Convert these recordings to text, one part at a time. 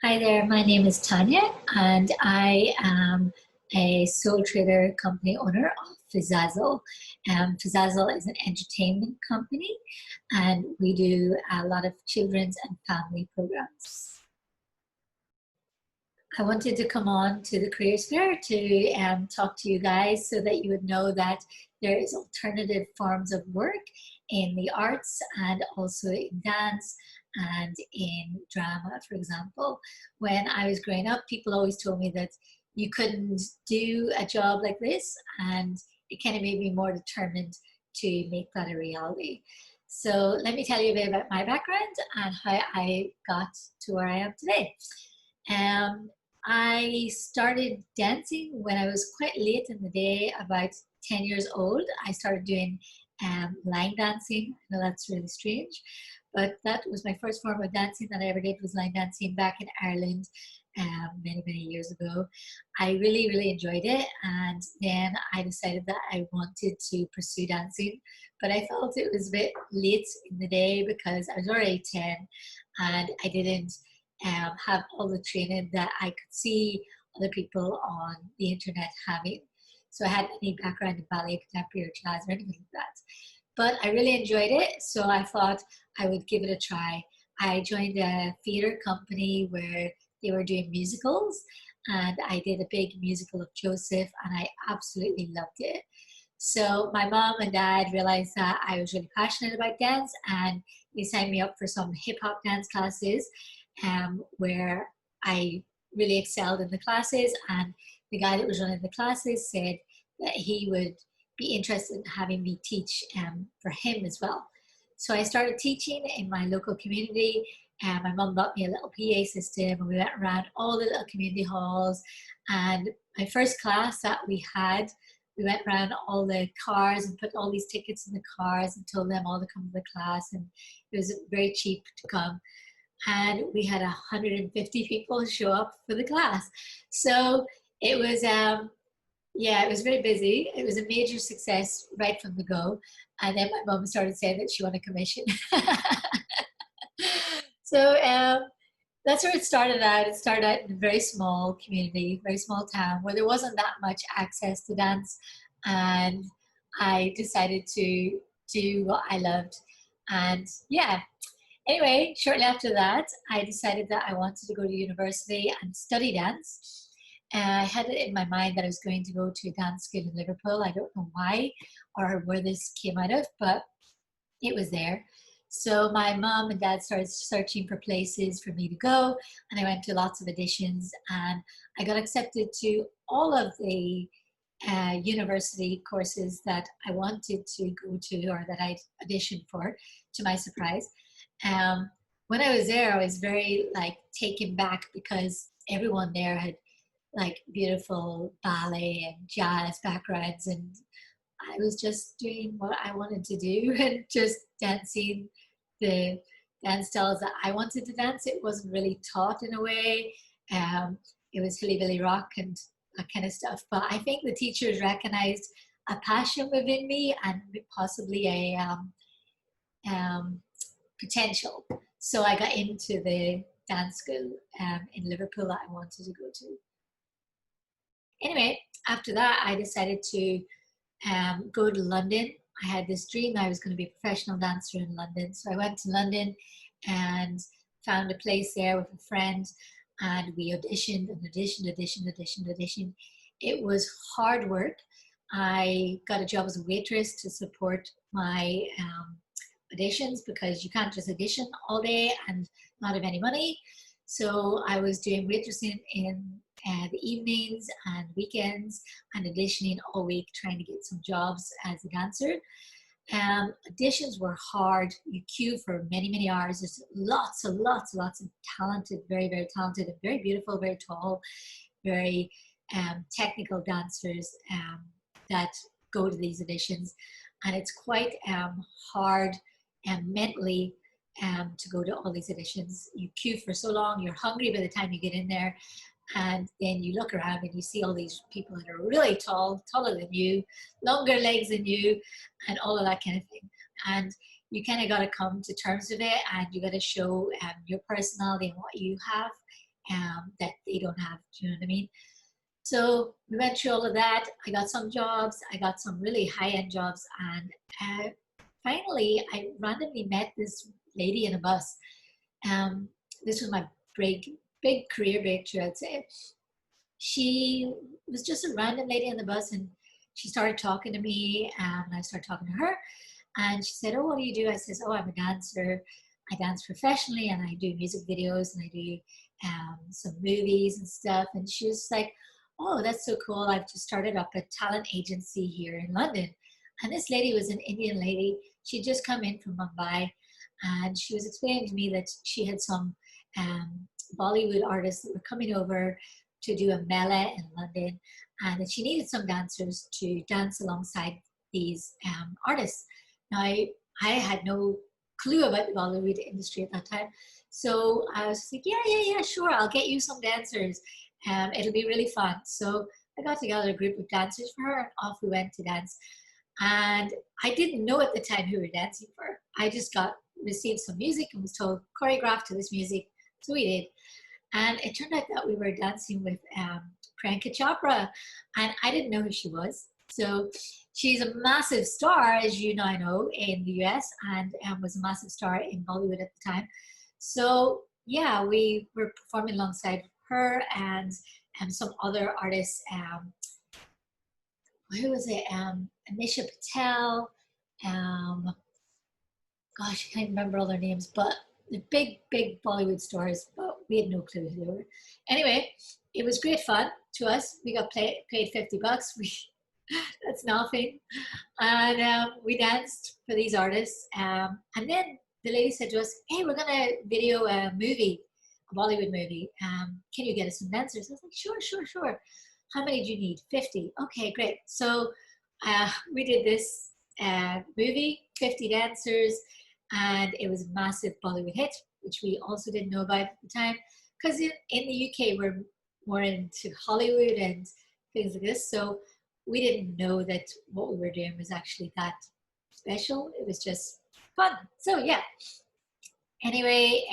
Hi there, my name is Tanya, and I am a sole trader company owner of Fizazzle. Fizazzle is an entertainment company, and we do a lot of children's and family programs. I wanted to come on to the Careers Fair to talk to you guys so that you would know that there is alternative forms of work in the arts and also in dance and in drama, for example. When I was growing up, people always told me that you couldn't do a job like this, and it kind of made me more determined to make that a reality. So let me tell you a bit about my background and how I got to where I am today. Um, I started dancing when I was quite late in the day, about 10 years old. I started doing line dancing. I know that's really strange, but that was my first form of dancing that I ever did, was line dancing back in Ireland many, many years ago. I really, really enjoyed it. And then I decided that I wanted to pursue dancing, but I felt it was a bit late in the day because I was already 10 and I didn't have all the training that I could see other people on the internet having. So I hadn't any background in ballet, contemporary, or jazz, or anything like that. But I really enjoyed it, so I thought I would give it a try. I joined a theatre company where they were doing musicals, and I did a big musical of Joseph, and I absolutely loved it. So my mom and dad realized that I was really passionate about dance, and they signed me up for some hip hop dance classes, where I really excelled in the classes. And the guy that was running the classes said that he would be interested in having me teach for him as well. So I started teaching in my local community. And my mum bought me a little PA system, and we went around all the little community halls. And my first class that we had, we went around all the cars and put all these tickets in the cars and told them all to come to the class. And it was very cheap to come. And we had 150 people show up for the class. So it was, yeah, it was very busy. It was a major success right from the go. And then my mom started saying that she wanted a commission. So that's where it started out. It started out in a very small community, very small town where there wasn't that much access to dance. And I decided to do what I loved. And yeah, anyway, shortly after that, I decided that I wanted to go to university and study dance. I had it in my mind that I was going to go to a dance school in Liverpool. I don't know why or where this came out of, but it was there. So my mom and dad started searching for places for me to go, and I went to lots of auditions, and I got accepted to all of the university courses that I wanted to go to or that I'd auditioned for, to my surprise. Um, when I was there, I was very like taken back because everyone there had like beautiful ballet and jazz backgrounds, and I was just doing what I wanted to do and just dancing the dance styles that I wanted to dance. It wasn't really taught in a way. It was hilly billy rock and that kind of stuff. But I think the teachers recognized a passion within me and possibly a um, potential. So I got into the dance school in Liverpool that I wanted to go to. Anyway, after that, I decided to go to London. I had this dream I was going to be a professional dancer in London. So I went to London and found a place there with a friend, and we auditioned and auditioned. It was hard work. I got a job as a waitress to support my auditions because you can't just audition all day and not have any money. So I was doing waitressing in the evenings and weekends and auditioning all week, trying to get some jobs as a dancer. Auditions were hard. You queue for many, many hours. There's lots of talented, very, very talented and very beautiful, very tall, very technical dancers that go to these auditions. And it's quite hard mentally to go to all these auditions. You queue for so long, you're hungry by the time you get in there. And then you look around and you see all these people that are really tall, taller than you, longer legs than you, and all of that kind of thing. And you kind of got to come to terms with it, and you got to show your personality and what you have that they don't have. Do you know what I mean? So we went through all of that. I got some jobs. I got some really high-end jobs, and uh, finally, I randomly met this lady in a bus. Um, this was my big career breakthrough, I'd say. She was just a random lady on the bus, and she started talking to me, and I started talking to her. And she said, "Oh, what do you do?" I says, "Oh, I'm a dancer. I dance professionally, and I do music videos, and I do some movies and stuff." And she was like, "Oh, that's so cool. I've just started up a talent agency here in London." And this lady was an Indian lady. She'd just come in from Mumbai, and she was explaining to me that she had some Bollywood artists that were coming over to do a mela in London, and that she needed some dancers to dance alongside these artists. Now, I had no clue about the Bollywood industry at that time. So I was like, yeah, sure, I'll get you some dancers. It'll be really fun. So I got together a group of dancers for her, and off we went to dance. And I didn't know at the time who we were dancing for. I just received some music and was told, choreograph to this music. So we did. And it turned out that we were dancing with Pryianka Chopra, and I didn't know who she was. So she's a massive star, as you now know, in the US, and was a massive star in Bollywood at the time. So yeah, we were performing alongside her and some other artists. Who was it? Ameesha Patel. Um, gosh, I can't remember all their names, but the big Bollywood stars, but we had no clue who they were. Anyway, it was great fun to us. We got paid $50. That's nothing. And we danced for these artists. And then the lady said to us, "Hey, we're going to video a movie, a Bollywood movie. Can you get us some dancers?" I was like, sure. How many do you need? 50. Okay, great. So we did this movie, 50 dancers, and it was a massive Bollywood hit, which we also didn't know about at the time. Because in the UK, we're more into Hollywood and things like this. So we didn't know that what we were doing was actually that special. It was just fun. So yeah. Anyway,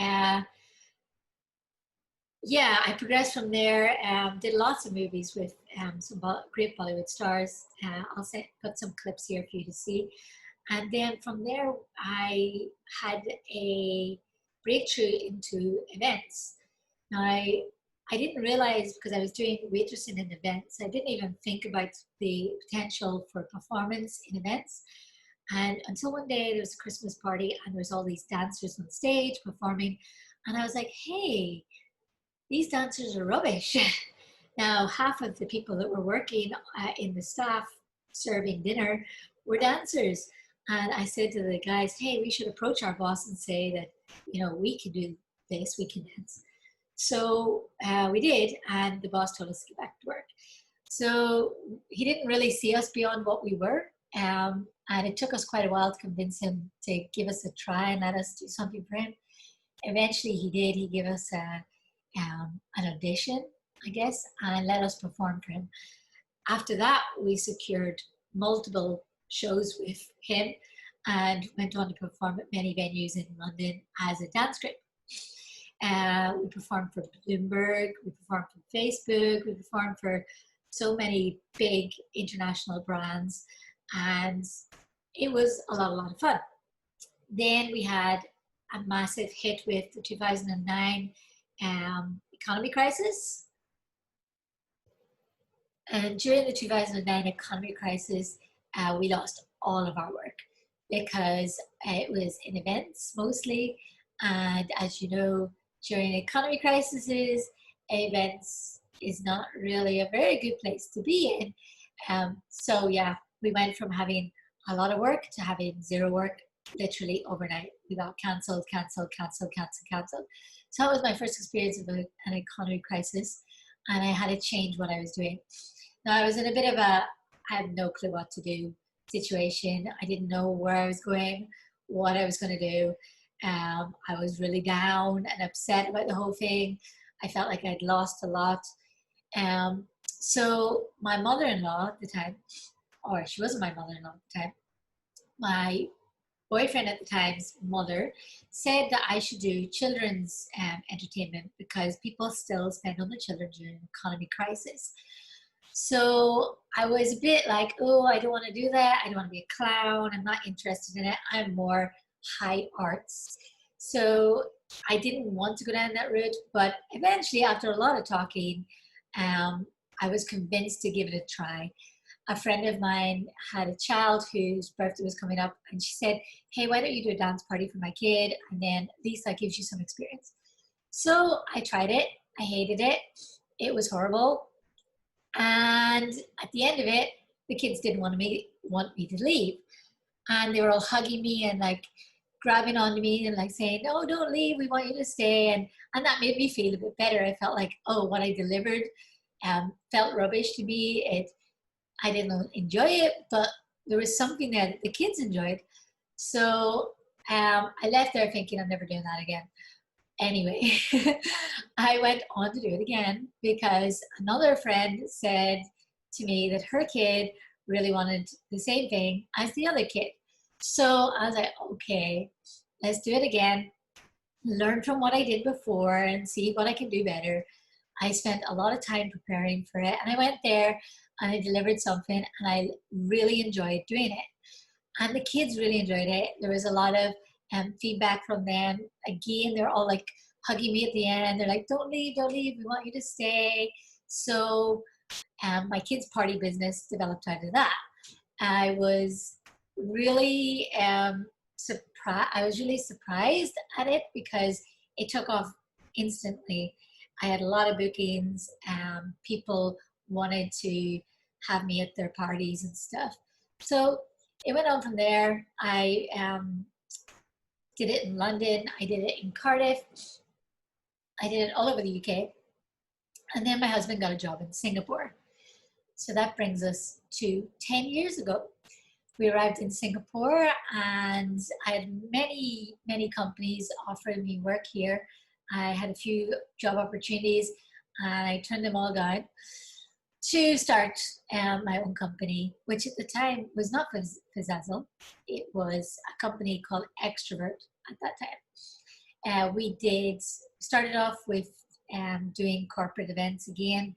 yeah, I progressed from there. Did lots of movies with some great Bollywood stars. I'll put some clips here for you to see. And then from there, I had a breakthrough into events. Now, I didn't realize, because I was doing waitressing in events, I didn't even think about the potential for performance in events. And until one day there was a Christmas party and there was all these dancers on stage performing. And I was like, hey, these dancers are rubbish. Now, half of the people that were working in the staff serving dinner were dancers. And I said to the guys, hey, we should approach our boss and say that, we can do this, we can dance. So we did, and the boss told us to get back to work. So he didn't really see us beyond what we were. And it took us quite a while to convince him to give us a try and let us do something for him. Eventually he did. He gave us an audition, I guess, and let us perform for him. After that, we secured multiple shows with him and went on to perform at many venues in London as a dance group. We performed for Bloomberg, we performed for Facebook, we performed for so many big international brands, and it was a lot of fun. Then we had a massive hit with the 2009 economy crisis. And during the 2009 economy crisis, we lost all of our work because it was in events mostly. And as you know, during economy crises, events is not really a very good place to be in. So yeah, we went from having a lot of work to having zero work literally overnight. We got cancelled. So that was my first experience of an economy crisis, and I had to change what I was doing. Now I was in a bit of I had no clue what to do situation. I didn't know where I was going, what I was going to do. I was really down and upset about the whole thing. I felt like I'd lost a lot. So my mother-in-law at the time, or she wasn't my mother-in-law at the time, my boyfriend at the time's mother said that I should do children's entertainment because people still spend on the children during an economy crisis. So I was a bit like, oh, I don't want to do that. I don't want to be a clown. I'm not interested in it. I'm more high arts. So I didn't want to go down that route, but eventually, after a lot of talking, um, I was convinced to give it a try. A friend of mine had a child whose birthday was coming up, and she said, hey, why don't you do a dance party for my kid? And then at least that gives you some experience. So I tried it. I hated it. It was horrible. And at the end of it, the kids didn't want me to leave. And they were all hugging me and like grabbing onto me and like saying, no, don't leave. We want you to stay. And that made me feel a bit better. I felt like, oh, what I delivered felt rubbish to me. I didn't enjoy it, but there was something that the kids enjoyed. So I left there thinking I'm never doing that again. Anyway, I went on to do it again because another friend said to me that her kid really wanted the same thing as the other kid. So I was like, okay, let's do it again, learn from what I did before and see what I can do better. I spent a lot of time preparing for it, and I went there and I delivered something, and I really enjoyed doing it. And the kids really enjoyed it. There was a lot of feedback from them. Again, they're all like hugging me at the end. They're like, don't leave, don't leave. We want you to stay. So my kids' party business developed out of that. I was really surprised. I was really surprised at it because it took off instantly. I had a lot of bookings. People wanted to have me at their parties and stuff. So it went on from there. I did it in London. I did it in Cardiff. I did it all over the UK. And then my husband got a job in Singapore. So that brings us to 10 years ago. We arrived in Singapore and I had many, many companies offering me work here. I had a few job opportunities and I turned them all down to start my own company, which at the time was not Fizzazzle. It was a company called Extrovert at that time. We started off with doing corporate events again,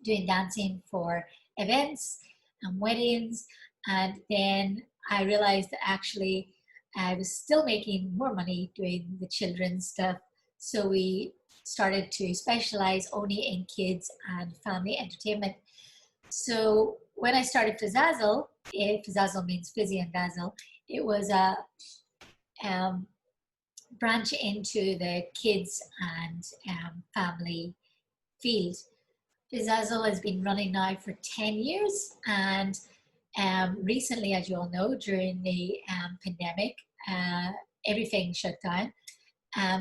doing dancing for events and weddings. And then I realized that actually I was still making more money doing the children's stuff. So we started to specialize only in kids and family entertainment. So when I started Fizzazzle, Fizzazzle means fizzy and dazzle, it was a branch into the kids and family field. Fizzazzle has been running now for 10 years, and recently, as you all know, during the pandemic, everything shut down.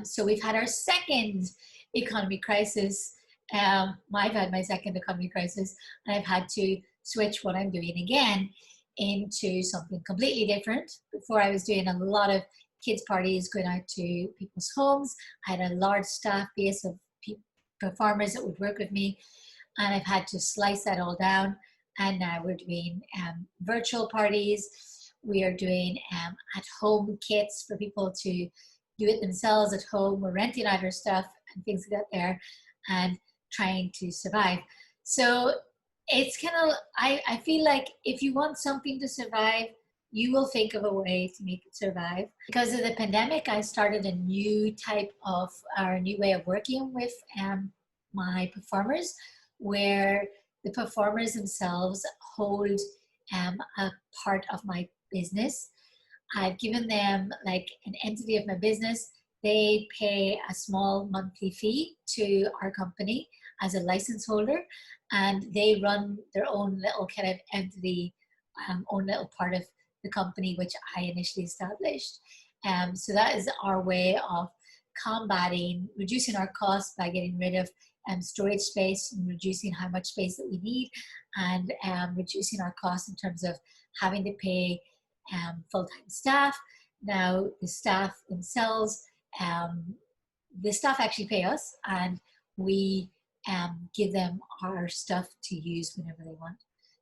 So we've had our second economy crisis. I've had my second economy crisis, and I've had to switch what I'm doing again into something completely different. Before, I was doing a lot of kids' parties, going out to people's homes. I had a large staff base of performers that would work with me, and I've had to slice that all down. And now we're doing virtual parties. We are doing at-home kits for people to do it themselves at home. We're renting out our stuff and things like that there and trying to survive. So it's kind of, I feel like if you want something to survive, you will think of a way to make it survive. Because of the pandemic, I started a new type of, or a new way of working with my performers, where the performers themselves hold a part of my business. I've given them like an entity of my business. They pay a small monthly fee to our company as a license holder, and they run their own little kind of entity, own little part of the company, which I initially established. So that is our way of combating, reducing our costs by getting rid of storage space and reducing how much space that we need, and reducing our costs in terms of having to pay full-time staff. Now the staff themselves, the staff actually pay us, and we give them our stuff to use whenever they want.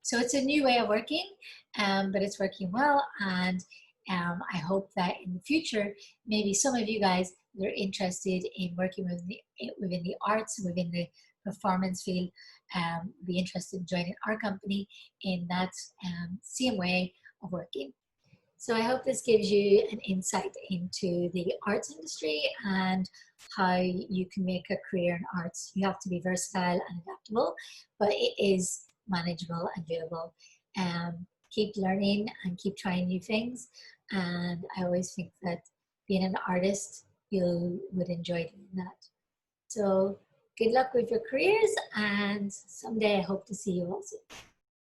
So it's a new way of working, but it's working well, and I hope that in the future, maybe some of you guys that are interested in working within the arts, within the performance field, be interested in joining our company in that same way of working. So I hope this gives you an insight into the arts industry and how you can make a career in arts. You have to be versatile and adaptable, but it is manageable and doable. Keep learning and keep trying new things. And I always think that being an artist, you would enjoy doing that. So good luck with your careers, and someday I hope to see you also.